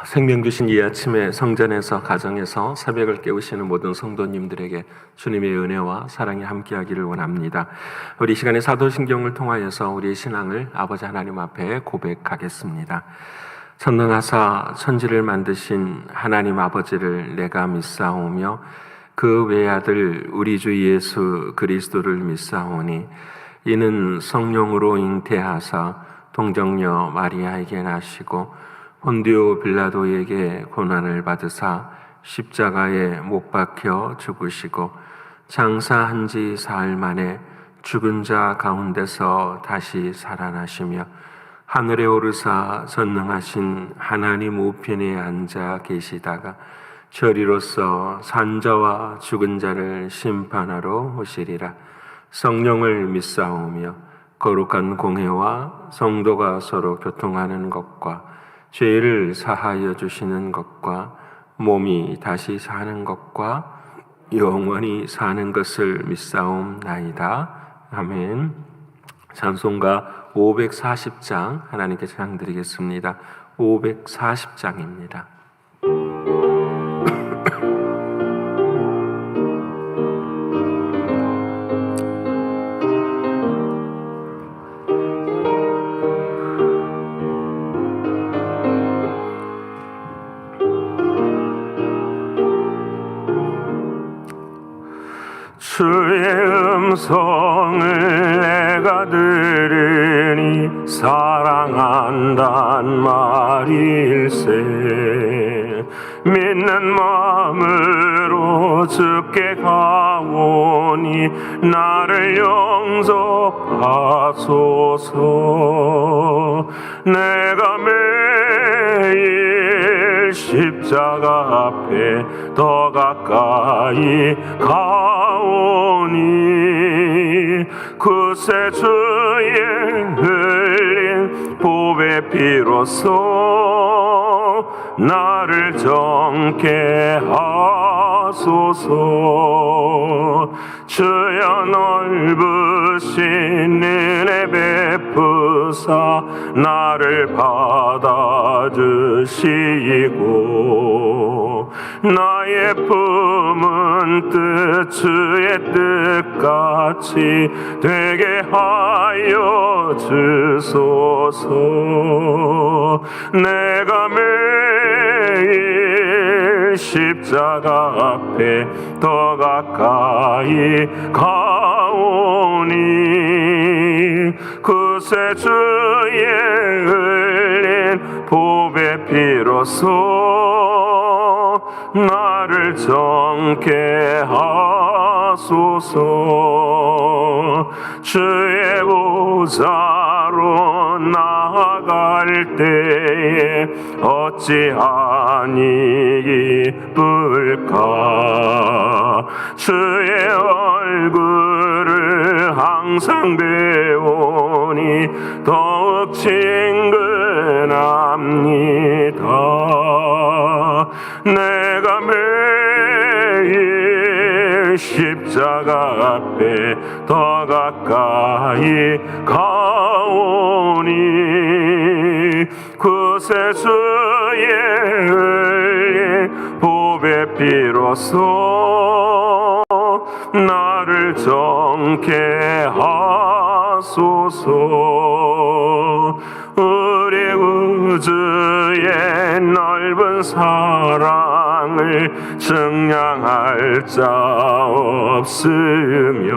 생명 주신 이 아침에 성전에서 가정에서 새벽을 깨우시는 모든 성도님들에게 주님의 은혜와 사랑이 함께하기를 원합니다. 우리 시간에 사도신경을 통하여서 우리의 신앙을 아버지 하나님 앞에 고백하겠습니다. 전능하사 천지를 만드신 하나님 아버지를 내가 믿사오며 그 외아들 우리 주 예수 그리스도를 믿사오니 이는 성령으로 잉태하사 동정녀 마리아에게 나시고 본디오 빌라도에게 고난을 받으사 십자가에 못 박혀 죽으시고 장사한 지 사흘 만에 죽은 자 가운데서 다시 살아나시며 하늘에 오르사 전능하신 하나님 우편에 앉아 계시다가 저리로서 산자와 죽은 자를 심판하러 오시리라. 성령을 믿사오며 거룩한 공회와 성도가 서로 교통하는 것과 죄를 사하여 주시는 것과 몸이 다시 사는 것과 영원히 사는 것을 믿사옵나이다. 아멘. 찬송가 540장 하나님께 찬양드리겠습니다. 540장입니다. 주의 음성을 내가 들으니 사랑한단 말일세. 믿는 마음으로 주께 가오니 나를 용서하소서. 내가 매일 십자가 앞에 더 가까이 가오니 그새 주의 흘린 보배 피로써 나를 정케 하소서. 주여 넓으신 은혜 베푸사 나를 받아주시고 나의 품은 뜻 주의 뜻같이 되게 하여 주소서. 내가 매일 십자가 앞에 더 가까이 가오니 그새 주의 흘린 보배 피로써 나를 정케 하소서. 주의 보좌로 나아갈 때에 어찌하니 기쁠까. 주의 얼굴을 항상 배우니 더욱 친근합니다. 내가 매일 십자가 앞에 더 가까이 가오니 그새 주의 흘린 보배 피로써 나를 정케 하소서. 우리 우주의 넓은 사랑을 증량할 자 없으며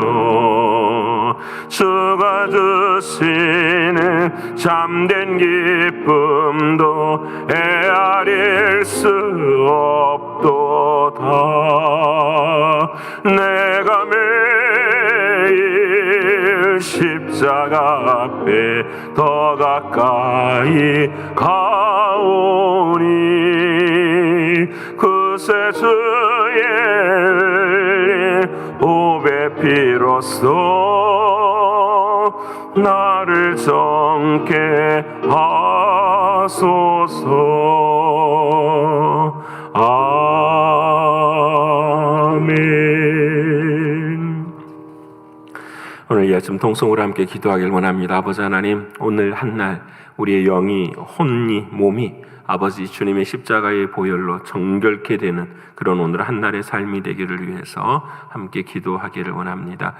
주가 주시는 참된 기쁨도 헤아릴 수 없도다. 내가 매일 십자가 앞에 더 가까이 가오니 그새 주의 흘린 보배 피로써 나를 정케 하소서. 아멘. 오늘 이 아침 동성으로 함께 기도하길 원합니다. 아버지 하나님, 오늘 한날 우리의 영이, 혼이, 몸이 아버지 주님의 십자가의 보혈로 정결케 되는 그런 오늘 한날의 삶이 되기를 위해서 함께 기도하기를 원합니다.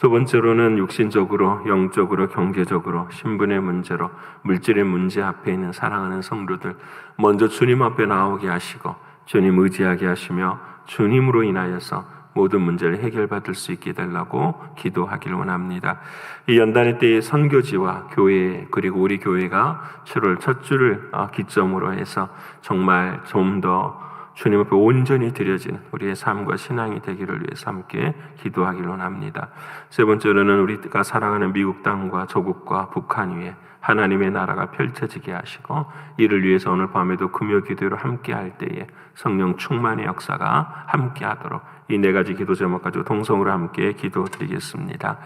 두 번째로는 육신적으로, 영적으로, 경제적으로, 신분의 문제로, 물질의 문제 앞에 있는 사랑하는 성도들 먼저 주님 앞에 나오게 하시고 주님 의지하게 하시며 주님으로 인하여서 모든 문제를 해결받을 수 있게 해달라고 기도하기를 원합니다. 이 연단의 때의 선교지와 교회, 그리고 우리 교회가 7월 첫 주를 기점으로 해서 정말 좀 더 주님 앞에 온전히 드려진 우리의 삶과 신앙이 되기를 위해서 함께 기도하기를 원합니다. 세 번째로는 우리가 사랑하는 미국 땅과 조국과 북한 위에 하나님의 나라가 펼쳐지게 하시고, 이를 위해서 오늘 밤에도 금요 기도로 함께 할 때에 성령 충만의 역사가 함께 하도록 이 네 가지 기도 제목 가지고 동성으로 함께 기도드리겠습니다.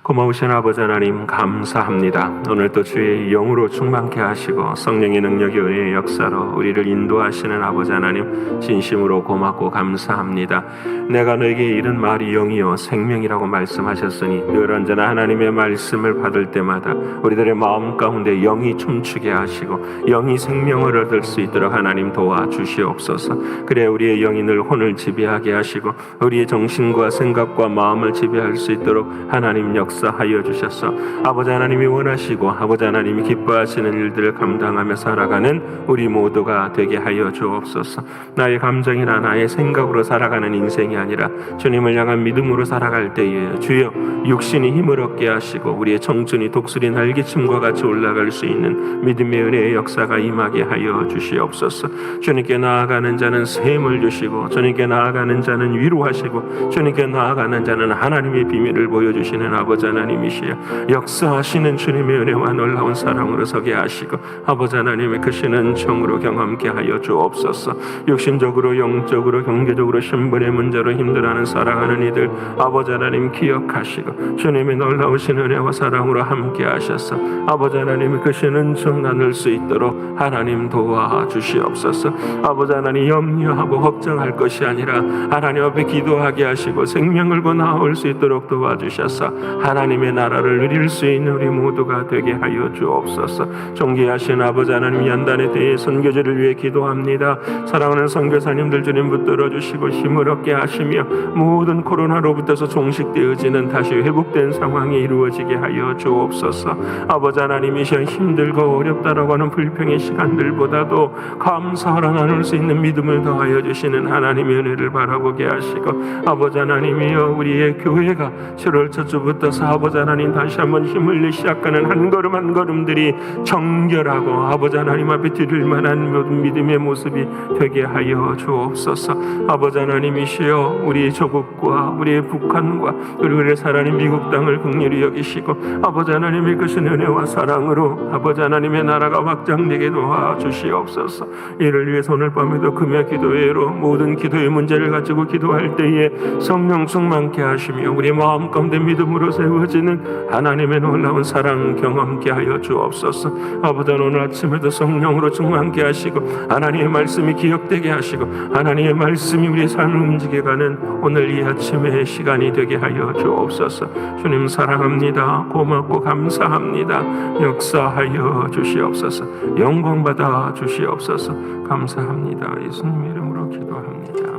고마우신 아버지 하나님, 감사합니다. 오늘 또 주의 영으로 충만케 하시고 성령의 능력의 은혜의 역사로 우리를 인도하시는 아버지 하나님, 진심으로 고맙고 감사합니다. 내가 너에게 이른 말이 영이요 생명이라고 말씀하셨으니 늘 언제나 하나님의 말씀을 받을 때마다 우리들의 마음 가운데 영이 춤추게 하시고 영이 생명을 얻을 수 있도록 하나님 도와주시옵소서. 그래 우리의 영이 늘 혼을 지배하게 하시고 우리의 정신과 생각과 마음을 지배할 수 있도록 하나님 역사하여 주셔서 아버지 하나님이 원하시고 아버지 하나님이 기뻐하시는 일들을 감당하며 살아가는 우리 모두가 되게 하여 주옵소서. 나의 감정이나 나의 생각으로 살아가는 인생이 아니라 주님을 향한 믿음으로 살아갈 때에 주여 육신이 힘을 얻게 하시고 우리의 청춘이 독수리 날개침과 같이 올라갈 수 있는 믿음의 은혜의 역사가 임하게 하여 주시옵소서. 주님께 나아가는 자는 샘을 주시고 주님께 나아가는 자는 위로하시고 주님께 나아가는 자는 하나님의 비밀을 보여주시는 아버지 하나님이시여, 역사하시는 주님의 은혜와 놀라운 사랑으로 서게 하시고 아버지 하나님의 크시는 정으로 경험케 하여 주옵소서. 육신적으로, 영적으로, 경제적으로, 신분의 문제로 힘들어하는 사랑하는 이들 아버지 하나님 기억하시고 주님의 놀라우신 은혜와 사랑으로 함께 하셔서 아버지 하나님의 크시는 정 나눌 수 있도록 하나님 도와주시옵소서. 아버지 하나님, 염려하고 걱정할 것이 아니라 하나님 앞에 기도하게 하시고 생명을 걸고 나올 수 있도록 도와주셔서 하나님의 나라를 누릴 수 있는 우리 모두가 되게 하여 주옵소서. 존귀하신 아버지 하나님, 연단에 대해 선교지를 위해 기도합니다. 사랑하는 선교사님들 주님 붙들어 주시고 힘을 얻게 하시며 모든 코로나로부터서 종식되어지는 다시 회복된 상황이 이루어지게 하여 주옵소서. 아버지 하나님이시여, 힘들고 어렵다라고 하는 불평의 시간들보다도 감사하라 나눌 수 있는 믿음을 더하여 주시는 하나님의 은혜를 바라보게 하시고 아버지 하나님이여, 우리의 교회가 7월 첫 주부터 아버지 하나님 다시 한번 힘을 내 시작하는 한 걸음 한 걸음들이 정결하고 아버지 하나님 앞에 드릴 만한 모든 믿음의 모습이 되게 하여 주옵소서. 아버지 하나님이시여, 우리 조국과 우리의 북한과 그리고 우리의 살아있는 미국 땅을 긍휼히 여기시고 아버지 하나님의 크신 은혜와 사랑으로 아버지 하나님의 나라가 확장되게 도와주시옵소서. 이를 위해서 오늘 밤에도 금요 기도회로 모든 기도의 문제를 가지고 기도할 때에 성령 충만케 하시며 우리 마음 가운데 믿음으로 세워지는 하나님의 놀라운 사랑 경험케 하여 주옵소서. 아버지, 오늘 아침에도 성령으로 충만케 하시고 하나님의 말씀이 기억되게 하시고 하나님의 말씀이 우리의 삶을 움직여가는 오늘 이 아침의 시간이 되게 하여 주옵소서. 주님 사랑합니다. 고맙고 감사합니다. 역사하여 주시옵소서. 영광받아 주시옵소서. 감사합니다. 예수님 이름으로 기도합니다.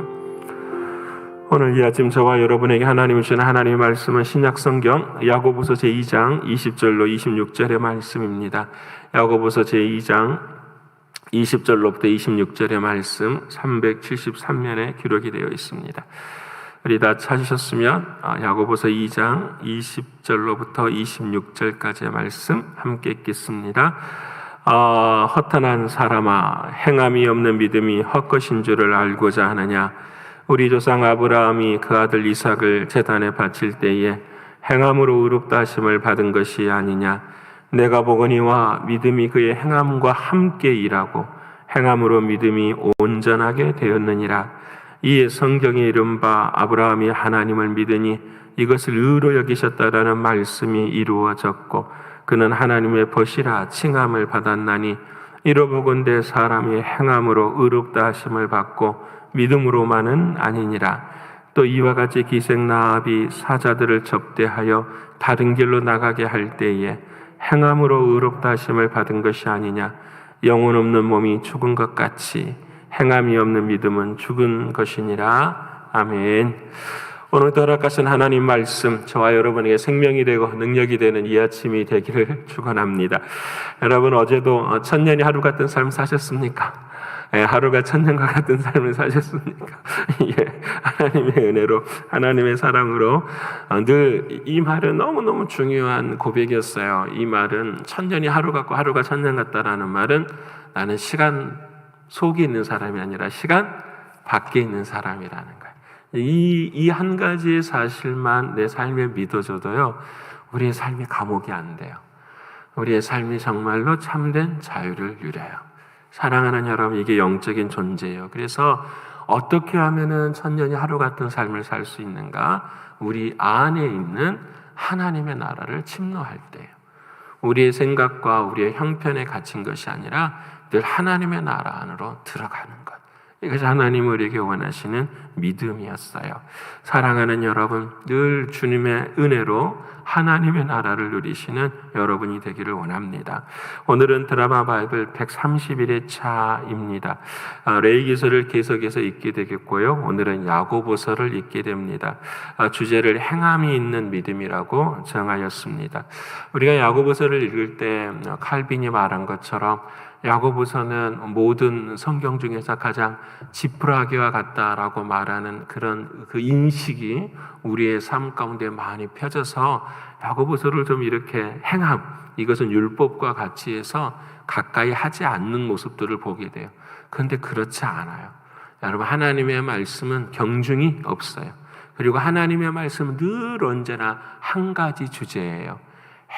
오늘 이 아침 저와 여러분에게 하나님이 주시는 하나님의 말씀은 신약성경 야고보서 제2장 20절로 26절의 말씀입니다. 야고보서 제2장 20절로부터 26절의 말씀 373면에 기록이 되어 있습니다. 우리 다 찾으셨으면 야고보서 2장 20절로부터 26절까지의 말씀 함께 읽겠습니다. 허탄한 사람아, 행함이 없는 믿음이 헛것인 줄을 알고자 하느냐? 우리 조상 아브라함이 그 아들 이삭을 제단에 바칠 때에 행함으로 의롭다 하심을 받은 것이 아니냐? 내가 보거니와 믿음이 그의 행함과 함께 일하고 행함으로 믿음이 온전하게 되었느니라. 이에 성경에 이른바 아브라함이 하나님을 믿으니 이것을 의로 여기셨다라는 말씀이 이루어졌고 그는 하나님의 벗이라 칭함을 받았나니 이로보건대 사람이 행함으로 의롭다 하심을 받고 믿음으로만은 아니니라. 또 이와 같이 기생나합이 사자들을 접대하여 다른 길로 나가게 할 때에 행함으로 의롭다 하심을 받은 것이 아니냐. 영혼 없는 몸이 죽은 것 같이 행함이 없는 믿음은 죽은 것이니라. 아멘. 오늘 허락하신 하나님 말씀 저와 여러분에게 생명이 되고 능력이 되는 이 아침이 되기를 축원합니다. 여러분 어제도 천년이 하루 같은 삶 사셨습니까? 하루가 천년과 같은 삶을 사셨습니까? 예, 하나님의 은혜로, 하나님의 사랑으로 늘 이 말은 너무너무 중요한 고백이었어요. 이 말은 천년이 하루 같고 하루가 천년 같다라는 말은 나는 시간 속에 있는 사람이 아니라 시간 밖에 있는 사람이라는 거예요. 이 한 가지의 사실만 내 삶에 믿어줘도요, 우리의 삶이 감옥이 안 돼요. 우리의 삶이 정말로 참된 자유를 누려요. 사랑하는 여러분, 이게 영적인 존재예요. 그래서 어떻게 하면은 천년이 하루 같은 삶을 살 수 있는가? 우리 안에 있는 하나님의 나라를 침노할 때예요. 우리의 생각과 우리의 형편에 갇힌 것이 아니라 늘 하나님의 나라 안으로 들어가는 것. 이것이 하나님 우리에게 원하시는 믿음이었어요. 사랑하는 여러분, 늘 주님의 은혜로 하나님의 나라를 누리시는 여러분이 되기를 원합니다. 오늘은 드라마 바이블 130일의 차입니다. 레위기서를 계속해서 읽게 되겠고요. 오늘은 야고보서를 읽게 됩니다. 주제를 행함이 있는 믿음이라고 정하였습니다. 우리가 야고보서를 읽을 때 칼빈이 말한 것처럼 야고보서는 모든 성경 중에서 가장 지푸라기와 같다라고 말하는 그런 그 인식이 우리의 삶 가운데 많이 펴져서 야고보서를 좀 이렇게 행함, 이것은 율법과 같이 해서 가까이 하지 않는 모습들을 보게 돼요. 그런데 그렇지 않아요. 여러분, 하나님의 말씀은 경중이 없어요. 그리고 하나님의 말씀은 늘 언제나 한 가지 주제예요.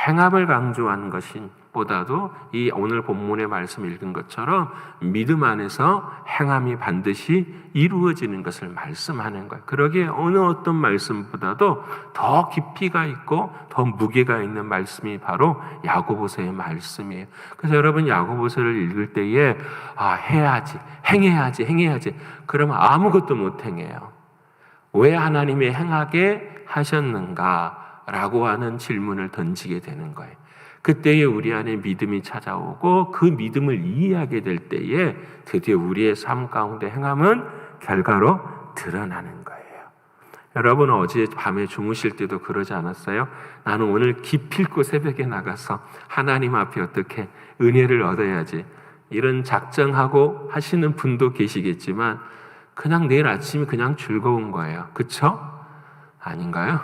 행함을 강조하는 것인 보다도 이 오늘 본문의 말씀 읽은 것처럼 믿음 안에서 행함이 반드시 이루어지는 것을 말씀하는 거예요. 그러기에 어느 어떤 말씀보다도 더 깊이가 있고 더 무게가 있는 말씀이 바로 야고보서의 말씀이에요. 그래서 여러분 야고보서를 읽을 때에 해야지, 행해야지 그러면 아무것도 못 행해요. 왜 하나님이 행하게 하셨는가? 라고 하는 질문을 던지게 되는 거예요. 그때에 우리 안에 믿음이 찾아오고 그 믿음을 이해하게 될 때에 드디어 우리의 삶 가운데 행함은 결과로 드러나는 거예요. 여러분 어제 밤에 주무실 때도 그러지 않았어요? 나는 오늘 기필코 새벽에 나가서 하나님 앞에 어떻게 은혜를 얻어야지, 이런 작정하고 하시는 분도 계시겠지만 그냥 내일 아침이 그냥 즐거운 거예요. 그쵸? 아닌가요?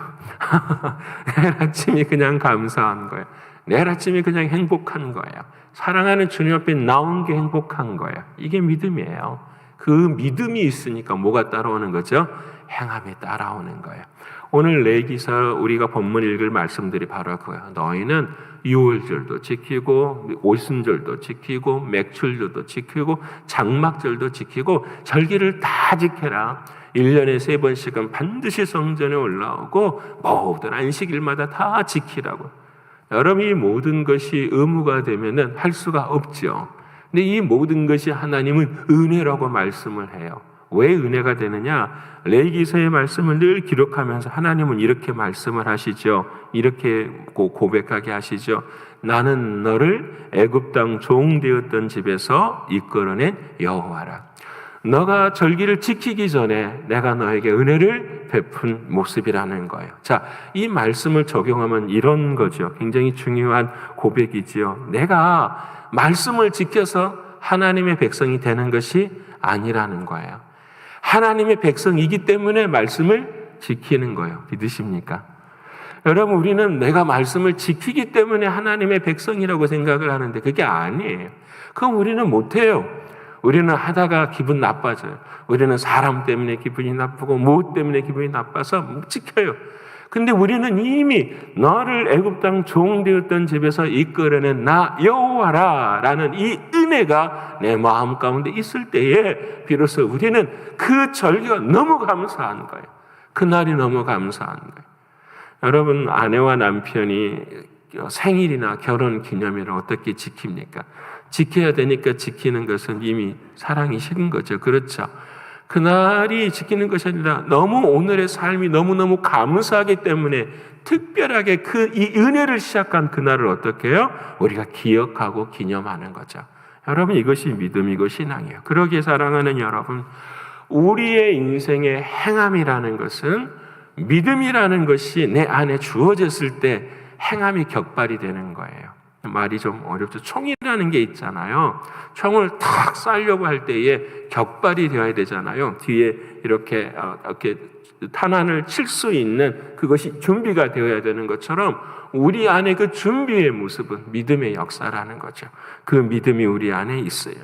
내일 아침이 그냥 감사한 거예요. 내일 아침이 그냥 행복한 거예요. 사랑하는 주님 앞에 나온 게 행복한 거예요. 이게 믿음이에요. 그 믿음이 있으니까 뭐가 따라오는 거죠? 행함이 따라오는 거예요. 오늘 레위기서 우리가 본문 읽을 말씀들이 바로 그거예요. 너희는 유월절도 지키고 오순절도 지키고 맥출절도 지키고 장막절도 지키고 절기를 다 지켜라. 1년에 3번씩은 반드시 성전에 올라오고 모든 안식일마다 다 지키라고. 여러분 이 모든 것이 의무가 되면은 할 수가 없죠. 근데 이 모든 것이 하나님은 은혜라고 말씀을 해요. 왜 은혜가 되느냐? 레위기서의 말씀을 늘 기록하면서 하나님은 이렇게 말씀을 하시죠. 이렇게 고백하게 하시죠. 나는 너를 애굽 땅 종 되었던 집에서 이끌어낸 여호와라. 너가 절기를 지키기 전에 내가 너에게 은혜를 베푼 모습이라는 거예요. 자, 이 말씀을 적용하면 이런 거죠. 굉장히 중요한 고백이지요. 내가 말씀을 지켜서 하나님의 백성이 되는 것이 아니라는 거예요. 하나님의 백성이기 때문에 말씀을 지키는 거예요. 믿으십니까? 여러분, 우리는 내가 말씀을 지키기 때문에 하나님의 백성이라고 생각을 하는데 그게 아니에요. 그럼 우리는 못해요. 우리는 하다가 기분 나빠져요. 우리는 사람 때문에 기분이 나쁘고 무엇 때문에 기분이 나빠서 못 지켜요. 근데 우리는 이미 너를 애굽 땅 종 되었던 집에서 이끌어낸 나 여호와라 라는 이 은혜가 내 마음 가운데 있을 때에 비로소 우리는 그 절기가 너무 감사한 거예요. 그날이 너무 감사한 거예요. 여러분, 아내와 남편이 생일이나 결혼 기념일을 어떻게 지킵니까? 지켜야 되니까 지키는 것은 이미 사랑이 식은 거죠. 그렇죠? 그날이 지키는 것이 아니라 너무 오늘의 삶이 너무너무 감사하기 때문에 특별하게 이 은혜를 시작한 그날을 어떻게 해요? 우리가 기억하고 기념하는 거죠. 여러분, 이것이 믿음이고 신앙이에요. 그러기에 사랑하는 여러분, 우리의 인생의 행함이라는 것은 믿음이라는 것이 내 안에 주어졌을 때 행함이 격발이 되는 거예요. 말이 좀 어렵죠. 총이라는 게 있잖아요. 총을 탁 쏴려고 할 때에 격발이 되어야 되잖아요. 뒤에 이렇게 탄환을 칠 수 있는 그것이 준비가 되어야 되는 것처럼 우리 안에 그 준비의 모습은 믿음의 역사라는 거죠. 그 믿음이 우리 안에 있어요.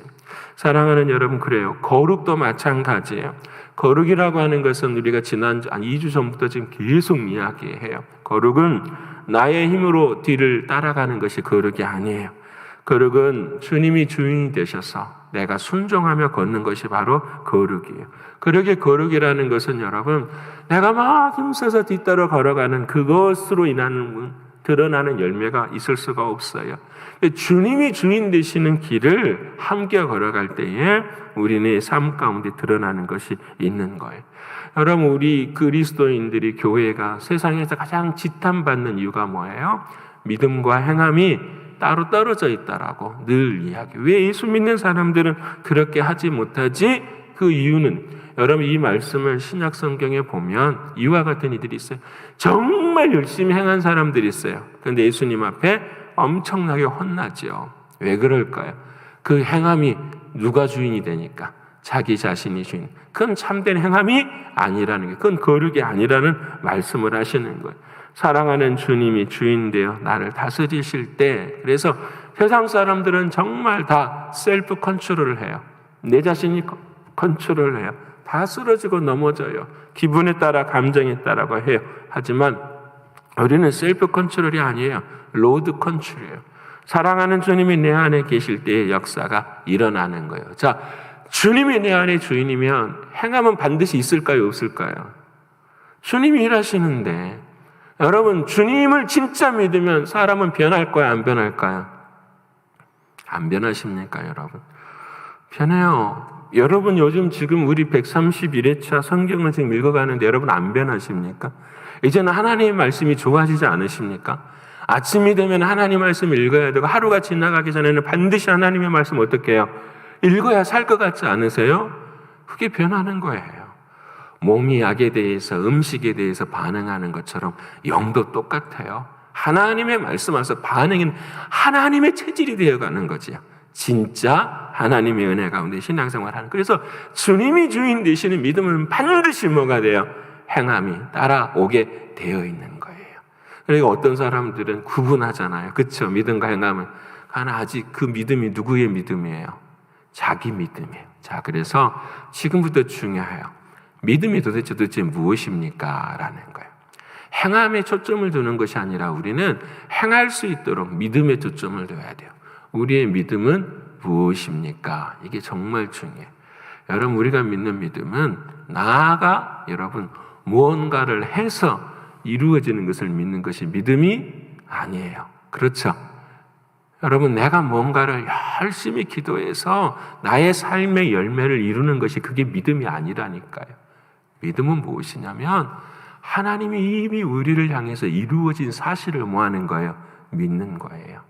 사랑하는 여러분, 그래요. 거룩도 마찬가지예요. 거룩이라고 하는 것은 우리가 지난주 2주 전부터 지금 계속 이야기해요. 거룩은 나의 힘으로 뒤를 따라가는 것이 거룩이 아니에요. 거룩은 주님이 주인이 되셔서 내가 순종하며 걷는 것이 바로 거룩이에요. 그러기에 거룩이라는 것은 여러분, 내가 막 힘써서 뒤따라 걸어가는 그것으로 드러나는 열매가 있을 수가 없어요. 주님이 주인 되시는 길을 함께 걸어갈 때에 우리의 삶 가운데 드러나는 것이 있는 거예요. 여러분, 우리 그리스도인들이 교회가 세상에서 가장 지탄받는 이유가 뭐예요? 믿음과 행함이 따로 떨어져 있다라고 늘 이야기. 왜 예수 믿는 사람들은 그렇게 하지 못하지? 그 이유는 여러분, 이 말씀을 신약 성경에 보면 이와 같은 이들이 있어요. 정말 열심히 행한 사람들이 있어요. 그런데 예수님 앞에 엄청나게 혼나죠. 왜 그럴까요? 그 행함이 누가 주인이 되니까? 자기 자신이 주인. 그건 참된 행함이 아니라는 게, 그건 거룩이 아니라는 말씀을 하시는 거예요. 사랑하는 주님이 주인 되어 나를 다스리실 때, 그래서 세상 사람들은 정말 다 셀프 컨트롤을 해요. 내 자신이 컨트롤을 해요. 다 쓰러지고 넘어져요. 기분에 따라, 감정에 따라고 해요. 하지만 우리는 셀프 컨트롤이 아니에요. 로드 컨트롤이에요. 사랑하는 주님이 내 안에 계실 때의 역사가 일어나는 거예요. 자, 주님이 내 안에 주인이면 행함은 반드시 있을까요? 없을까요? 주님이 일하시는데, 여러분, 주님을 진짜 믿으면 사람은 변할까요? 안 변할까요? 안 변하십니까, 여러분? 변해요. 여러분, 요즘 지금 우리 131회차 성경을 지금 읽어가는데 여러분 안 변하십니까? 이제는 하나님의 말씀이 좋아지지 않으십니까? 아침이 되면 하나님 말씀을 읽어야 되고, 하루가 지나가기 전에는 반드시 하나님의 말씀 어떻게 해요? 읽어야 살 것 같지 않으세요? 그게 변하는 거예요. 몸이 약에 대해서, 음식에 대해서 반응하는 것처럼 영도 똑같아요. 하나님의 말씀 안에서 반응은 하나님의 체질이 되어가는 거지요. 진짜 하나님의 은혜 가운데 신앙생활하는. 그래서 주님이 주인 되시는 믿음은 반드시 뭐가 돼요? 행함이 따라오게 되어 있는 거예요. 그러니까 어떤 사람들은 구분하잖아요. 그렇죠? 믿음과 행함은. 하나 아직 그 믿음이 누구의 믿음이에요? 자기 믿음이에요. 자, 그래서 지금부터 중요해요. 믿음이 도대체 무엇입니까? 라는 거예요. 행함에 초점을 두는 것이 아니라 우리는 행할 수 있도록 믿음에 초점을 둬야 돼요. 우리의 믿음은 무엇입니까? 이게 정말 중요해요. 여러분, 우리가 믿는 믿음은 나아가 여러분 무언가를 해서 이루어지는 것을 믿는 것이 믿음이 아니에요. 그렇죠? 여러분, 내가 뭔가를 열심히 기도해서 나의 삶의 열매를 이루는 것이 그게 믿음이 아니라니까요. 믿음은 무엇이냐면 하나님이 이미 우리를 향해서 이루어진 사실을 뭐 하는 거예요? 믿는 거예요.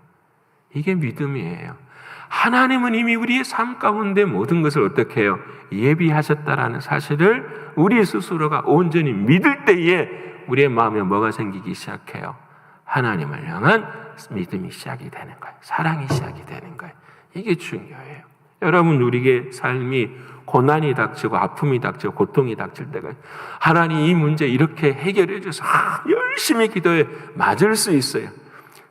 이게 믿음이에요. 하나님은 이미 우리의 삶 가운데 모든 것을 어떻게 해요? 예비하셨다라는 사실을 우리 스스로가 온전히 믿을 때에 우리의 마음에 뭐가 생기기 시작해요? 하나님을 향한 믿음이 시작이 되는 거예요. 사랑이 시작이 되는 거예요. 이게 중요해요. 여러분, 우리의 삶이 고난이 닥치고 아픔이 닥치고 고통이 닥칠 때가 하나님 이 문제 이렇게 해결해 줘서 열심히 기도해 맞을 수 있어요.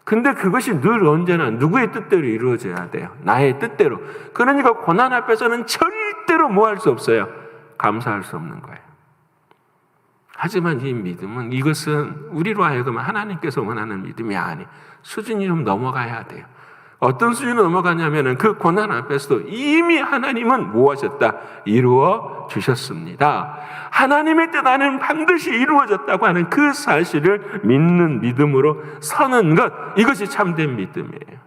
근데 그것이 늘 언제나 누구의 뜻대로 이루어져야 돼요. 나의 뜻대로. 그러니까 고난 앞에서는 절대로 뭐 할 수 없어요? 감사할 수 없는 거예요. 하지만 이 믿음은, 이것은 우리로 하여금 하나님께서 원하는 믿음이 아니에요. 수준이 좀 넘어가야 돼요. 어떤 수준으로 넘어가냐면은 그 고난 앞에서도 이미 하나님은 뭐 하셨다? 이루어 주셨습니다. 하나님의 뜻 안에는 반드시 이루어졌다고 하는 그 사실을 믿는 믿음으로 서는 것, 이것이 참된 믿음이에요.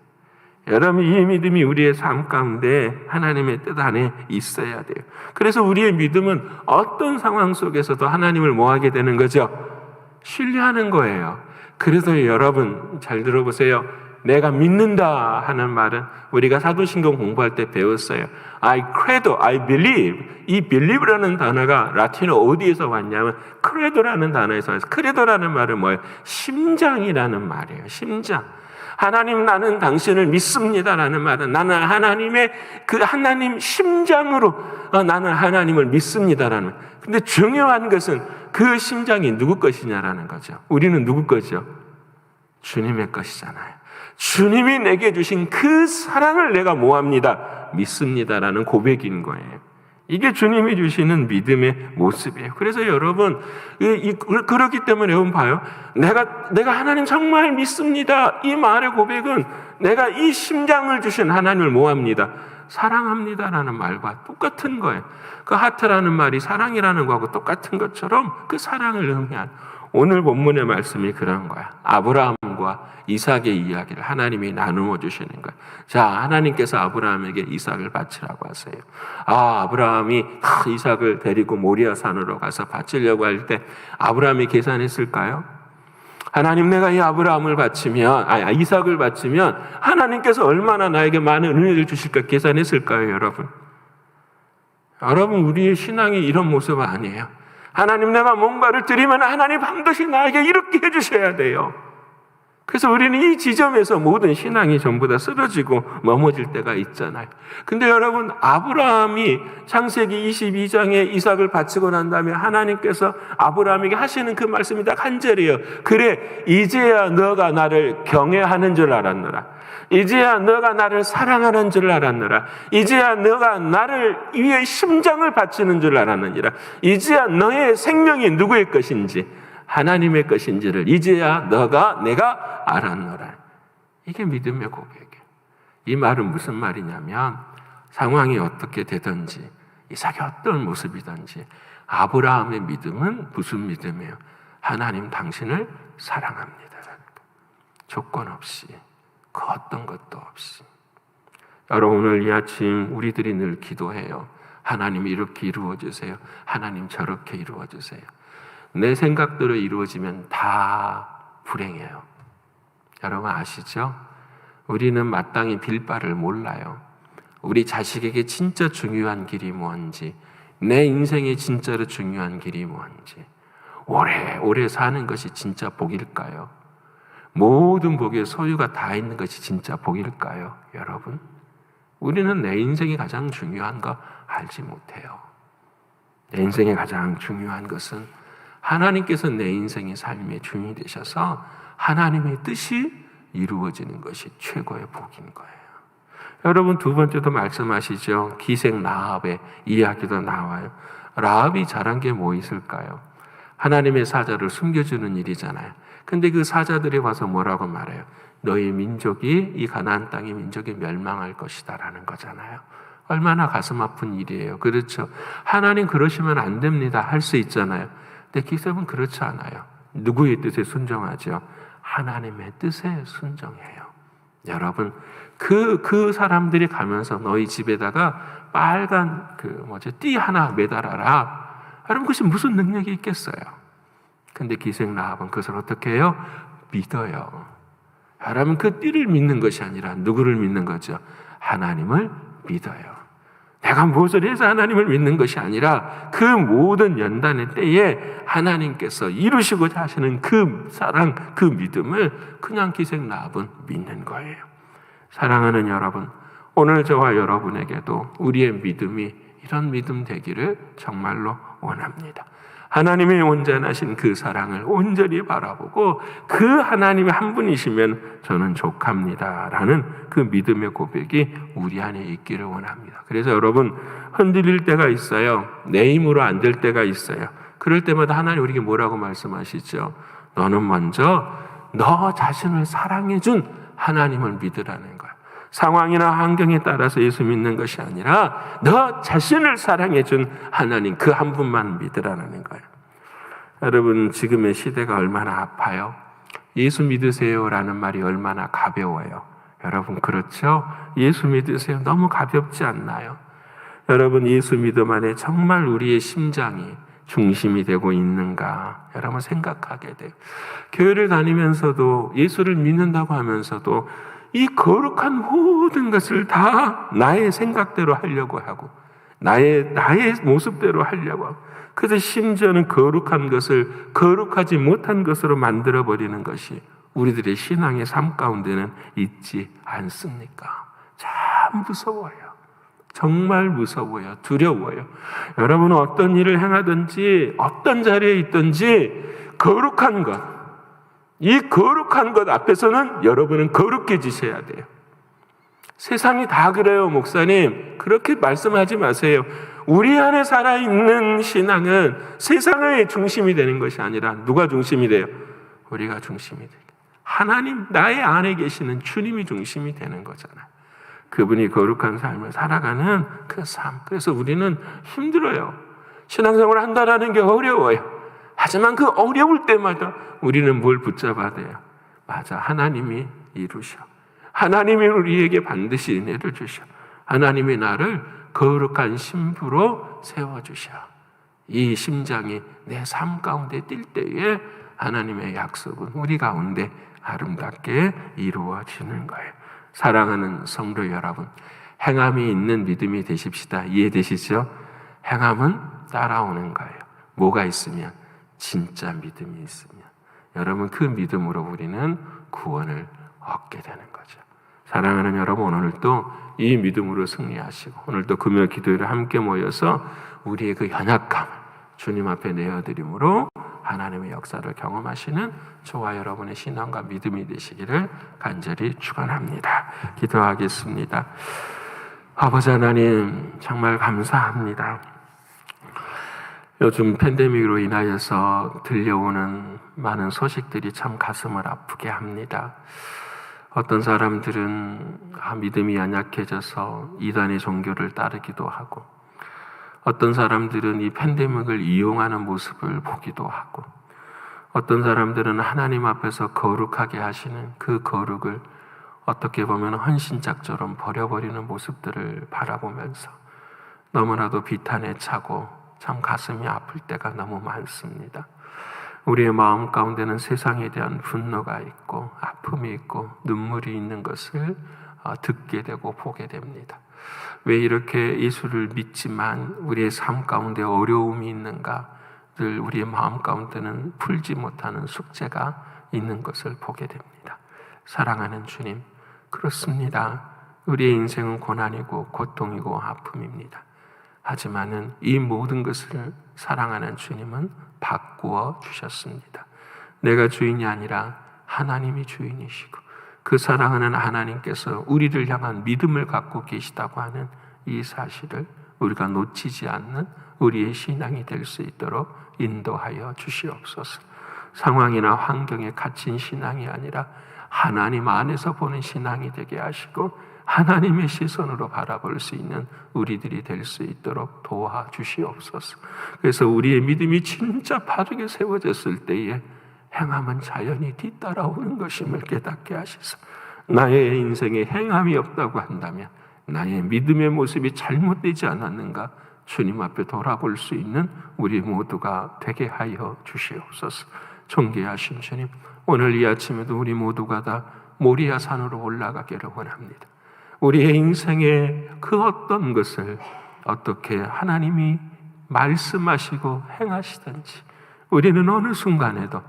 여러분, 이 믿음이 우리의 삶 가운데 하나님의 뜻 안에 있어야 돼요. 그래서 우리의 믿음은 어떤 상황 속에서도 하나님을 뭐하게 되는 거죠? 신뢰하는 거예요. 그래서 여러분 잘 들어보세요. 내가 믿는다 하는 말은 우리가 사도신경 공부할 때 배웠어요. I credo, I believe. 이 believe라는 단어가 라틴어 어디에서 왔냐면 credo라는 단어에서 왔어요. credo라는 말은 뭐예요? 심장이라는 말이에요. 심장. 하나님, 나는 당신을 믿습니다라는 말은 나는 하나님의 그 하나님 심장으로 나는 하나님을 믿습니다라는. 근데 중요한 것은 그 심장이 누구 것이냐라는 거죠. 우리는 누구 거죠? 주님의 것이잖아요. 주님이 내게 주신 그 사랑을 내가 뭐합니다? 믿습니다라는 고백인 거예요. 이게 주님이 주시는 믿음의 모습이에요. 그래서 여러분, 그렇기 때문에 여러분 봐요. 내가 하나님 정말 믿습니다. 이 말의 고백은 내가 이 심장을 주신 하나님을 뭐합니다? 사랑합니다라는 말과 똑같은 거예요. 그 하트라는 말이 사랑이라는 거하고 똑같은 것처럼 그 사랑을 의미한 오늘 본문의 말씀이 그런 거야. 아브라함과 이삭의 이야기를 하나님이 나누어 주시는 거야. 자, 하나님께서 아브라함에게 이삭을 바치라고 하세요. 아브라함이 이삭을 데리고 모리아 산으로 가서 바치려고 할 때 아브라함이 계산했을까요? 하나님, 내가 이 아브라함을 바치면, 이삭을 바치면 하나님께서 얼마나 나에게 많은 은혜를 주실까 계산했을까요, 여러분? 여러분, 우리의 신앙이 이런 모습 아니에요. 하나님, 내가 뭔가를 드리면 하나님 반드시 나에게 이렇게 해주셔야 돼요. 그래서 우리는 이 지점에서 모든 신앙이 전부 다 쓰러지고 넘어질 때가 있잖아요. 근데 여러분, 아브라함이 창세기 22장에 이삭을 바치고 난 다음에 하나님께서 아브라함에게 하시는 그 말씀이 딱 한 절이에요. 그래, 이제야 너가 나를 경외하는 줄 알았노라. 이제야 너가 나를 사랑하는 줄 알았노라. 이제야 너가 나를 위해 심장을 바치는 줄 알았느니라. 이제야 너의 생명이 누구의 것인지 하나님의 것인지를 이제야 내가 알았노라. 이게 믿음의 고백이에요. 이 말은 무슨 말이냐면 상황이 어떻게 되든지 이삭이 어떤 모습이든지 아브라함의 믿음은 무슨 믿음이에요? 하나님 당신을 사랑합니다. 조건 없이, 그 어떤 것도 없이. 여러분, 오늘 이 아침 우리들이 늘 기도해요. 하나님 이렇게 이루어주세요. 하나님 저렇게 이루어주세요. 내 생각대로 이루어지면 다 불행해요. 여러분 아시죠? 우리는 마땅히 빌 바를 몰라요. 우리 자식에게 진짜 중요한 길이 뭔지, 내 인생에 진짜로 중요한 길이 뭔지, 오래 사는 것이 진짜 복일까요? 모든 복의 소유가 다 있는 것이 진짜 복일까요? 여러분, 우리는 내 인생이 가장 중요한 거 알지 못해요. 내 인생에 가장 중요한 것은 하나님께서 내 인생의 삶의 주인이 되셔서 하나님의 뜻이 이루어지는 것이 최고의 복인 거예요. 여러분, 두 번째도 말씀하시죠. 기생 라합의 이야기도 나와요. 라합이 잘한 게 뭐 있을까요? 하나님의 사자를 숨겨주는 일이잖아요. 근데 그 사자들이 와서 뭐라고 말해요? 너희 민족이, 이 가나안 땅의 민족이 멸망할 것이다 라는 거잖아요. 얼마나 가슴 아픈 일이에요. 그렇죠? 하나님 그러시면 안 됩니다 할 수 있잖아요. 근데 기생은 그렇지 않아요. 누구의 뜻에 순종하죠? 하나님의 뜻에 순종해요. 여러분, 그 사람들이 가면서 너희 집에다가 빨간 띠 하나 매달아라. 여러분, 그것이 무슨 능력이 있겠어요? 근데 기생 라합은 그것을 어떻게 해요? 믿어요. 여러분, 그 띠를 믿는 것이 아니라 누구를 믿는 거죠? 하나님을 믿어요. 내가 무엇을 해서 하나님을 믿는 것이 아니라 그 모든 연단의 때에 하나님께서 이루시고자 하시는 그 사랑, 그 믿음을 그냥 기생 라합은 믿는 거예요. 사랑하는 여러분, 오늘 저와 여러분에게도 우리의 믿음이 이런 믿음 되기를 정말로 원합니다. 하나님의 온전하신 그 사랑을 온전히 바라보고 그 하나님의 한 분이시면 저는 족합니다 라는 그 믿음의 고백이 우리 안에 있기를 원합니다. 그래서 여러분, 흔들릴 때가 있어요. 내 힘으로 안 될 때가 있어요. 그럴 때마다 하나님 우리에게 뭐라고 말씀하시죠? 너는 먼저 너 자신을 사랑해준 하나님을 믿으라는 거야. 상황이나 환경에 따라서 예수 믿는 것이 아니라 너 자신을 사랑해준 하나님 그 한 분만 믿으라는 거예요. 여러분, 지금의 시대가 얼마나 아파요? 예수 믿으세요라는 말이 얼마나 가벼워요. 여러분 그렇죠? 예수 믿으세요. 너무 가볍지 않나요? 여러분 예수 믿음 안에 정말 우리의 심장이 중심이 되고 있는가 여러분 생각하게 돼요. 교회를 다니면서도 예수를 믿는다고 하면서도 이 거룩한 모든 것을 다 나의 생각대로 하려고 하고 나의 모습대로 하려고 하고 그래서 심지어는 거룩한 것을 거룩하지 못한 것으로 만들어버리는 것이 우리들의 신앙의 삶 가운데는 있지 않습니까? 참 무서워요. 정말 무서워요. 두려워요. 여러분은 어떤 일을 행하든지 어떤 자리에 있든지 거룩한 것, 이 거룩한 것 앞에서는 여러분은 거룩해 지셔야 돼요. 세상이 다 그래요, 목사님. 그렇게 말씀하지 마세요. 우리 안에 살아있는 신앙은 세상의 중심이 되는 것이 아니라 누가 중심이 돼요? 우리가 중심이 돼요. 하나님, 나의 안에 계시는 주님이 중심이 되는 거잖아요. 그분이 거룩한 삶을 살아가는 그 삶. 그래서 우리는 힘들어요. 신앙생활을 한다는 게 어려워요. 하지만 그 어려울 때마다 우리는 뭘 붙잡아야 돼요? 맞아, 하나님이 이루셔. 하나님이 우리에게 반드시 은혜를 주셔. 하나님이 나를 거룩한 신부로 세워주셔. 이 심장이 내 삶 가운데 뛸 때에 하나님의 약속은 우리 가운데 아름답게 이루어지는 거예요. 사랑하는 성도 여러분, 행함이 있는 믿음이 되십시다. 이해되시죠? 행함은 따라오는 거예요. 뭐가 있으면? 진짜 믿음이 있으면. 여러분 그 믿음으로 우리는 구원을 얻게 되는 거죠. 사랑하는 여러분, 오늘도 이 믿음으로 승리하시고 오늘도 금요 기도회를 함께 모여서 우리의 그 연약함을 주님 앞에 내어드림으로 하나님의 역사를 경험하시는 저와 여러분의 신앙과 믿음이 되시기를 간절히 축원합니다. 기도하겠습니다. 아버지 하나님, 정말 감사합니다. 요즘 팬데믹으로 인하여서 들려오는 많은 소식들이 참 가슴을 아프게 합니다. 어떤 사람들은 믿음이 연약해져서 이단의 종교를 따르기도 하고, 어떤 사람들은 이 팬데믹을 이용하는 모습을 보기도 하고, 어떤 사람들은 하나님 앞에서 거룩하게 하시는 그 거룩을 어떻게 보면 헌신짝처럼 버려버리는 모습들을 바라보면서 너무나도 비탄에 차고 참 가슴이 아플 때가 너무 많습니다. 우리의 마음 가운데는 세상에 대한 분노가 있고 아픔이 있고 눈물이 있는 것을 듣게 되고 보게 됩니다. 왜 이렇게 예수를 믿지만 우리의 삶 가운데 어려움이 있는가? 늘 우리의 마음 가운데는 풀지 못하는 숙제가 있는 것을 보게 됩니다. 사랑하는 주님, 그렇습니다. 우리의 인생은 고난이고 고통이고 아픔입니다. 하지만은 이 모든 것을 사랑하는 주님은 바꾸어 주셨습니다. 내가 주인이 아니라 하나님이 주인이시고 그 사랑하는 하나님께서 우리를 향한 믿음을 갖고 계시다고 하는 이 사실을 우리가 놓치지 않는 우리의 신앙이 될 수 있도록 인도하여 주시옵소서. 상황이나 환경에 갇힌 신앙이 아니라 하나님 안에서 보는 신앙이 되게 하시고 하나님의 시선으로 바라볼 수 있는 우리들이 될 수 있도록 도와주시옵소서. 그래서 우리의 믿음이 진짜 바르게 세워졌을 때에 행함은 자연히 뒤따라오는 것임을 깨닫게 하시소. 나의 인생에 행함이 없다고 한다면 나의 믿음의 모습이 잘못되지 않았는가 주님 앞에 돌아볼 수 있는 우리 모두가 되게 하여 주시옵소서. 존귀하신 주님, 오늘 이 아침에도 우리 모두가 다 모리아 산으로 올라가기를 원합니다. 우리의 인생의 그 어떤 것을 어떻게 하나님이 말씀하시고 행하시든지 우리는 어느 순간에도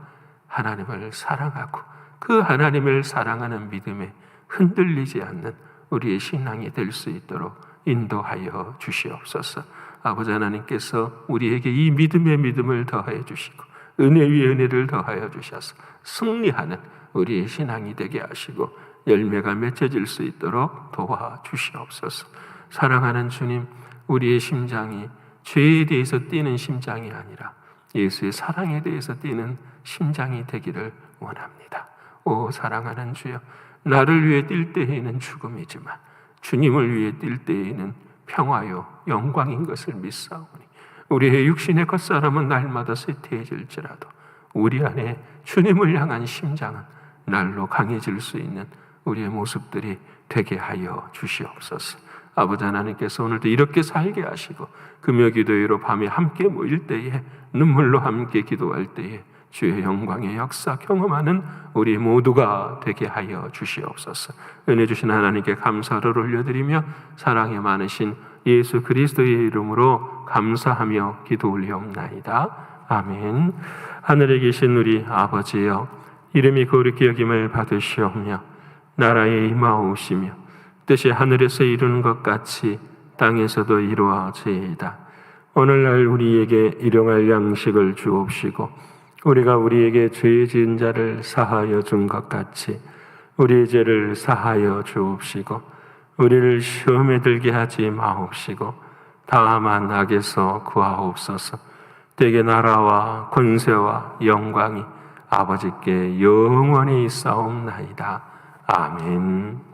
하나님을 사랑하고 그 하나님을 사랑하는 믿음에 흔들리지 않는 우리의 신앙이 될 수 있도록 인도하여 주시옵소서. 아버지 하나님께서 우리에게 이 믿음의 믿음을 더하여 주시고 은혜 위에 은혜를 더하여 주셔서 승리하는 우리의 신앙이 되게 하시고 열매가 맺혀질 수 있도록 도와주시옵소서. 사랑하는 주님, 우리의 심장이 죄에 대해서 뛰는 심장이 아니라 예수의 사랑에 대해서 뛰는 심장이 되기를 원합니다. 오 사랑하는 주여, 나를 위해 뛸 때에는 죽음이지만 주님을 위해 뛸 때에는 평화요 영광인 것을 믿사오니 우리의 육신의 겉사람은 날마다 쇠퇴해질지라도 우리 안에 주님을 향한 심장은 날로 강해질 수 있는 우리의 모습들이 되게 하여 주시옵소서. 아버지 하나님께서 오늘도 이렇게 살게 하시고 금요기도회로 밤에 함께 모일 때에 눈물로 함께 기도할 때에 주의 영광의 역사 경험하는 우리 모두가 되게 하여 주시옵소서. 은혜 주신 하나님께 감사를 올려드리며 사랑이 많으신 예수 그리스도의 이름으로 감사하며 기도 올리옵나이다. 아멘. 하늘에 계신 우리 아버지여, 이름이 거룩히 여김을 받으시오며 나라에 임하오시며 뜻이 하늘에서 이루는 것 같이 땅에서도 이루어지이다. 오늘날 우리에게 일용할 양식을 주옵시고 우리가 우리에게 죄 지은 자를 사하여 준 것 같이 우리의 죄를 사하여 주옵시고 우리를 시험에 들게 하지 마옵시고 다만 악에서 구하옵소서. 대개 나라와 권세와 영광이 아버지께 영원히 있사옵나이다. 아멘.